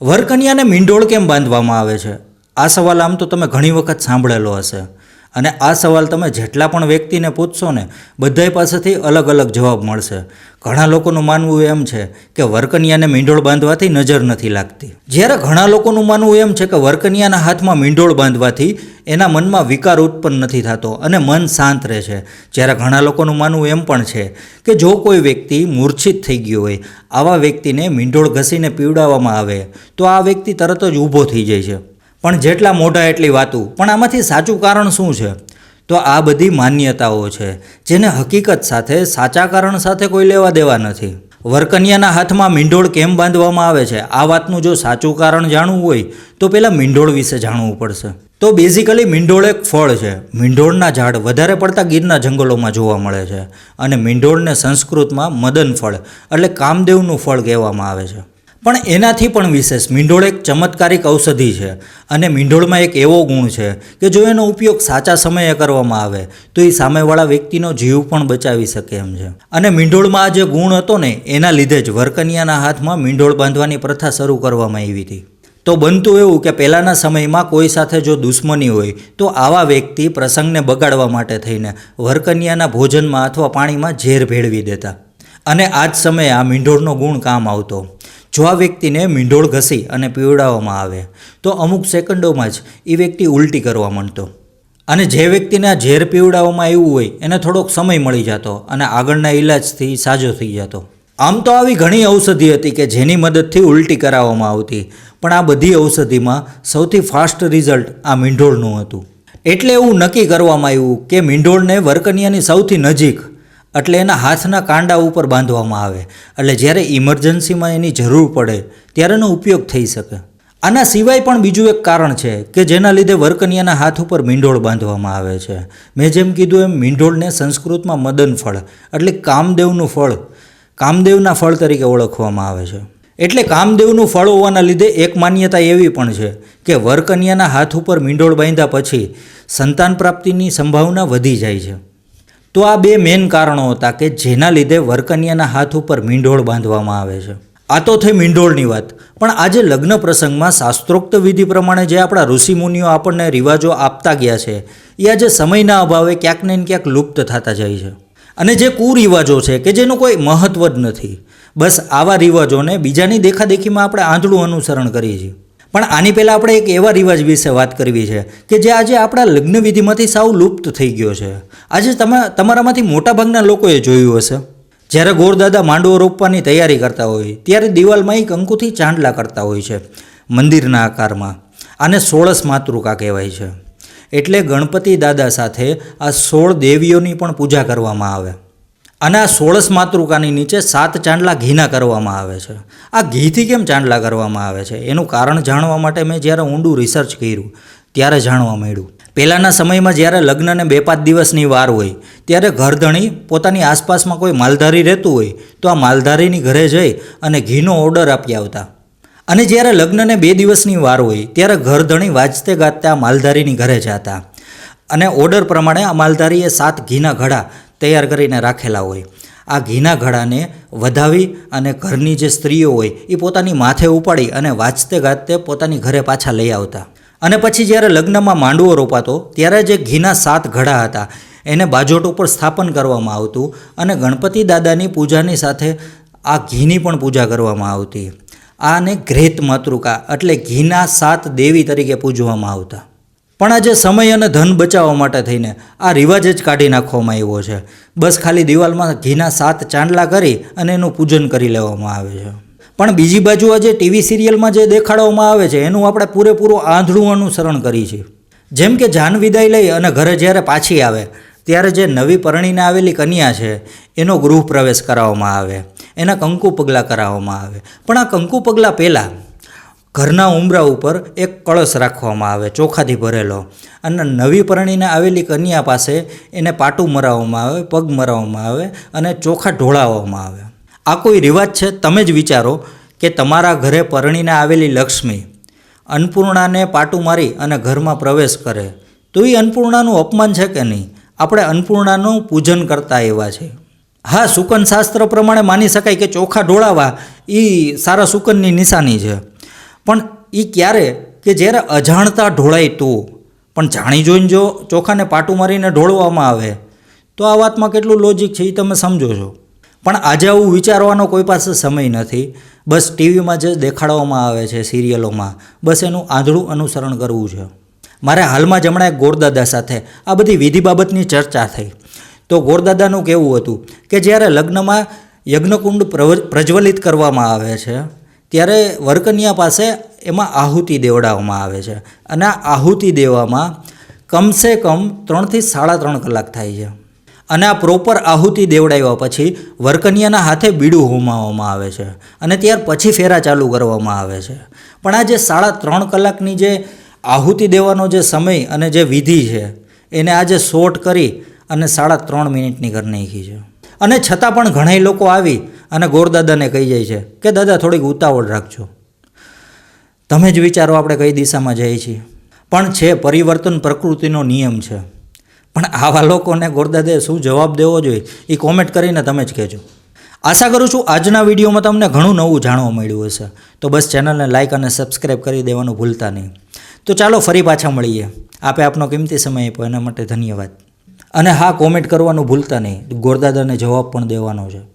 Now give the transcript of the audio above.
વરકન્યાને મીંઢોળ કેમ બાંધવામાં આવે છે? આ સવાલ આમ તો તમે ઘણી વખત સાંભળેલો હશે અને આ સવાલ તમે જેટલા પણ વ્યક્તિને પૂછશો ને બધાય પાસેથી અલગ અલગ જવાબ મળશે. ઘણા લોકોનું માનવું એમ છે કે વરકન્યાને મીંઢોળ બાંધવાથી નજર નથી લાગતી, જ્યારે ઘણા લોકોનું માનવું એમ છે કે વરકન્યાના હાથમાં મીંઢોળ બાંધવાથી એના મનમાં વિકાર ઉત્પન્ન નથી થતો અને મન શાંત રહે છે. જ્યારે ઘણા લોકોનું માનવું એમ પણ છે કે જો કોઈ વ્યક્તિ મૂર્છિત થઈ ગયો હોય, આવા વ્યક્તિને મીંઢોળ ઘસીને પીવડાવવામાં આવે તો આ વ્યક્તિ તરત જ ઊભો થઈ જાય છે. પણ જેટલા મોઢા એટલી વાતું. પણ આમાંથી સાચું કારણ શું છે? તો આ બધી માન્યતાઓ છે જેને હકીકત સાથે, સાચા કારણ સાથે કોઈ લેવા દેવા નથી. વરકન્યાના હાથમાં મીંઢોળ કેમ બાંધવામાં આવે છે, આ વાતનું જો સાચું કારણ જાણવું હોય તો પહેલાં મીંઢોળ વિશે જાણવું પડશે. તો બેઝિકલી મીંઢોળ એક ફળ છે. મીંઢોળના ઝાડ વધારે પડતા ગીરના જંગલોમાં જોવા મળે છે અને મીંઢોળને સંસ્કૃતમાં મદન ફળ એટલે કામદેવનું ફળ કહેવામાં આવે છે. પણ એનાથી પણ વિશેષ મીંઢોળ એક ચમત્કારિક ઔષધિ છે અને મીંઢોળમાં એક એવો ગુણ છે કે જો એનો ઉપયોગ સાચા સમયે કરવામાં આવે તો એ સામેવાળા વ્યક્તિનો જીવ પણ બચાવી શકે એમ છે. અને મીંઢોળમાં આ જે ગુણ હતો ને એના લીધે જ વરકન્યાના હાથમાં મીંઢોળ બાંધવાની પ્રથા શરૂ કરવામાં આવી હતી. તો બનતું એવું કે પહેલાંના સમયમાં કોઈ સાથે જો દુશ્મની હોય તો આવા વ્યક્તિ પ્રસંગને બગાડવા માટે થઈને વરકન્યાના ભોજનમાં અથવા પાણીમાં ઝેર ભેળવી દેતા અને આ જ સમયે આ મીંઢોળનો ગુણ કામ આવતો. જો આ વ્યક્તિને મીંઢોળ ઘસી અને પીવડાવવામાં આવે તો અમુક સેકન્ડોમાં જ એ વ્યક્તિ ઉલટી કરવા માંડતો અને જે વ્યક્તિને આ ઝેર પીવડાવવામાં આવ્યું હોય એને થોડોક સમય મળી જતો અને આગળના ઈલાજથી સાજો થઈ જતો. આમ તો આવી ઘણી ઔષધિ હતી કે જેની મદદથી ઉલટી કરાવવામાં આવતી, પણ આ બધી ઔષધિમાં સૌથી ફાસ્ટ રિઝલ્ટ આ મીંઢોળનું હતું. એટલે એવું નક્કી કરવામાં આવ્યું કે મીંઢોળને વરકન્યાની સૌથી નજીક એટલે એના હાથના કાંડા ઉપર બાંધવામાં આવે એટલે જ્યારે ઇમરજન્સીમાં એની જરૂર પડે ત્યારે એનો ઉપયોગ થઈ શકે. આના સિવાય પણ બીજું એક કારણ છે કે જેના લીધે વરકન્યાના હાથ ઉપર મીંઢોળ બાંધવામાં આવે છે. મેં જેમ કીધું એમ મીંઢોળને સંસ્કૃતમાં મદન ફળ એટલે કામદેવનું ફળ, કામદેવના ફળ તરીકે ઓળખવામાં આવે છે. એટલે કામદેવનું ફળ હોવાના લીધે એક માન્યતા એવી પણ છે કે વરકન્યાના હાથ ઉપર મીંઢોળ બાંધ્યા પછી સંતાન પ્રાપ્તિની સંભાવના વધી જાય છે. તો આ બે મેઇન કારણો હતા કે જેના લીધે વરકન્યાના હાથ ઉપર મીંઢોળ બાંધવામાં આવે છે. આ તો થઈ મીંઢોળની વાત. પણ આજે લગ્ન પ્રસંગમાં શાસ્ત્રોક્ત વિધિ પ્રમાણે જે આપણા ઋષિમુનિઓ આપણને રિવાજો આપતા ગયા છે એ આજે સમયના અભાવે ક્યાંક ને ક્યાંક લુપ્ત થતા જાય છે. અને જે કુરિવાજો છે કે જેનું કોઈ મહત્વ જ નથી, બસ આવા રિવાજોને બીજાની દેખાદેખીમાં આપણે આંધળું અનુસરણ કરીએ છીએ. પણ આની પહેલાં આપણે એક એવા રિવાજ વિશે વાત કરવી છે કે જે આજે આપણા લગ્ન વિધિમાંથી સાવ લુપ્ત થઈ ગયો છે. આજે તમારામાંથી મોટાભાગના લોકોએ જોયું હશે, જ્યારે ગોરદાદા માંડવો રોપવાની તૈયારી કરતા હોય ત્યારે દિવાલમાં એક કંકુથી ચાંદલા કરતા હોય છે મંદિરના આકારમાં. આને 16 માતૃકા કહેવાય છે. એટલે ગણપતિ દાદા સાથે આ 16 દેવીઓની પણ પૂજા કરવામાં આવે અને આ 16 માતૃકાની નીચે 7 ચાંદલા ઘીના કરવામાં આવે છે. આ ઘીથી કેમ ચાંદલા કરવામાં આવે છે એનું કારણ જાણવા માટે મેં જ્યારે ઊંડું રિસર્ચ કર્યું ત્યારે જાણવા મળ્યું. પહેલાંના સમયમાં જ્યારે લગ્નને 2-5 દિવસની વાર હોય ત્યારે ઘરધણી પોતાની આસપાસમાં કોઈ માલધારી રહેતું હોય તો આ માલધારીની ઘરે જઈ અને ઘીનો ઓર્ડર આપી આવતા. અને જ્યારે લગ્નને 2 દિવસની વાર હોય ત્યારે ઘરધણી વાજતે ગાજતે આ માલધારીની ઘરે જતા અને ઓર્ડર પ્રમાણે આ માલધારીએ 7 ઘીના ઘડા તૈયાર કરીને રાખેલા હોય. આ ઘીના ઘડાને વધાવી અને ઘરની જે સ્ત્રીઓ હોય એ પોતાની માથે ઉપાડી અને વાજતે ગાજતે પોતાની ઘરે પાછા લઈ આવતા. અને પછી જ્યારે લગ્નમાં માંડવો રોપાતો ત્યારે જે ઘીના 7 ઘડા હતા એને બાજોટ ઉપર સ્થાપન કરવામાં આવતું અને ગણપતિ દાદાની પૂજાની સાથે આ ઘીની પણ પૂજા કરવામાં આવતી. આને ઘ્રેત માતૃકા એટલે ઘીના 7 દેવી તરીકે પૂજવામાં આવતા. પણ આજે સમય અને ધન બચાવવા માટે થઈને આ રિવાજ જ કાઢી નાખવામાં આવ્યો છે. બસ ખાલી દિવાલમાં ઘીના 7 ચાંદલા કરી અને એનું પૂજન કરી લેવામાં આવે છે. પણ બીજી બાજુ આજે ટીવી સિરિયલમાં જે દેખાડવામાં આવે છે એનું આપણે પૂરેપૂરું આંધળું અનુસરણ કરીએ છીએ. જેમ કે જાન વિદાય લઈ અને ઘરે જ્યારે પાછી આવે ત્યારે જે નવી પરણીને આવેલી કન્યા છે એનો ગૃહ પ્રવેશ કરાવવામાં આવે, એના કંકુ પગલાં કરાવવામાં આવે. પણ આ કંકુ પગલાં પહેલાં ઘરના ઉંબરા ઉપર એક કળશ રાખવામાં આવે ચોખાથી ભરેલો અને નવી પરણીને આવેલી કન્યા પાસે એને પાટું મરાવવામાં આવે, પગ મરાવવામાં આવે અને ચોખા ઢોળાવવામાં આવે. આ કોઈ રિવાજ છે? તમે જ વિચારો કે તમારા ઘરે પરણીને આવેલી લક્ષ્મી અન્નપૂર્ણાને પાટું મારી અને ઘરમાં પ્રવેશ કરે તો એ અન્નપૂર્ણાનું અપમાન છે કે નહીં? આપણે અન્નપૂર્ણાનું પૂજન કરતા એવા છે. હા, શુકન શાસ્ત્ર પ્રમાણે માની શકાય કે ચોખા ઢોળાવા એ સારા શુકનની નિશાની છે. પણ એ ક્યારે કે જ્યારે અજાણતા ઢોળાય તો, પણ જાણી જોઈને જો ચોખાને પાટું મારીને ઢોળવામાં આવે તો આ વાતમાં કેટલું લોજિક છે એ તમે સમજો છો. પણ આજે આવું વિચારવાનો કોઈ પાસે સમય નથી. બસ ટીવીમાં જે દેખાડવામાં આવે છે સિરિયલોમાં, બસ એનું આંધળું અનુસરણ કરવું છે. મારે હાલમાં જ હમણાં એક ગોરદાદા સાથે આ બધી વિધિ બાબતની ચર્ચા થઈ. તો ગોરદાદાનું કહેવું હતું કે જ્યારે લગ્નમાં યજ્ઞકુંડ પ્રજ્વલિત કરવામાં આવે છે ત્યારે વરકન્યા પાસે એમાં આહુતિ દેવડાવવામાં આવે છે, અને આ આહુતિ દેવામાં કમસે કમ 3 થી 3.5 કલાક થાય છે. અને આ પ્રોપર આહુતિ દેવડાવ્યા પછી વરકન્યાના હાથે બીડું હોમાવવામાં આવે છે અને ત્યાર પછી ફેરા ચાલુ કરવામાં આવે છે. પણ આ જે 3.5 કલાકની જે આહુતિ દેવાનો જે સમય અને જે વિધિ છે એને આજે શોર્ટ કરી અને 3.5 મિનિટની કરી નાખી છે. અને છતાં પણ ઘણા લોકો આવી અને ગોરદાદાને કહી જાય છે કે દાદા થોડીક ઉતાવળ રાખજો. તમે જ વિચારો આપણે કઈ દિશામાં જઈએ છીએ. પણ છે પરિવર્તન પ્રકૃતિનો નિયમ છે. પણ આવા લોકોને ગોરદાદાએ શું જવાબ દેવો જોઈએ એ કોમેન્ટ કરીને તમે જ કહેજો. આશા કરું છું આજના વિડીયોમાં તમને ઘણું નવું જાણવા મળ્યું હશે. તો બસ ચેનલને લાઇક અને સબસ્ક્રાઈબ કરી દેવાનું ભૂલતા નહીં. તો ચાલો ફરી પાછા મળીએ. આપે આપનો કિંમતી સમય આપ્યો એના માટે ધન્યવાદ. અને હા, કોમેન્ટ કરવાનું ભૂલતા નહીં. ગોરદાદાને જવાબ પણ દેવાનો છે.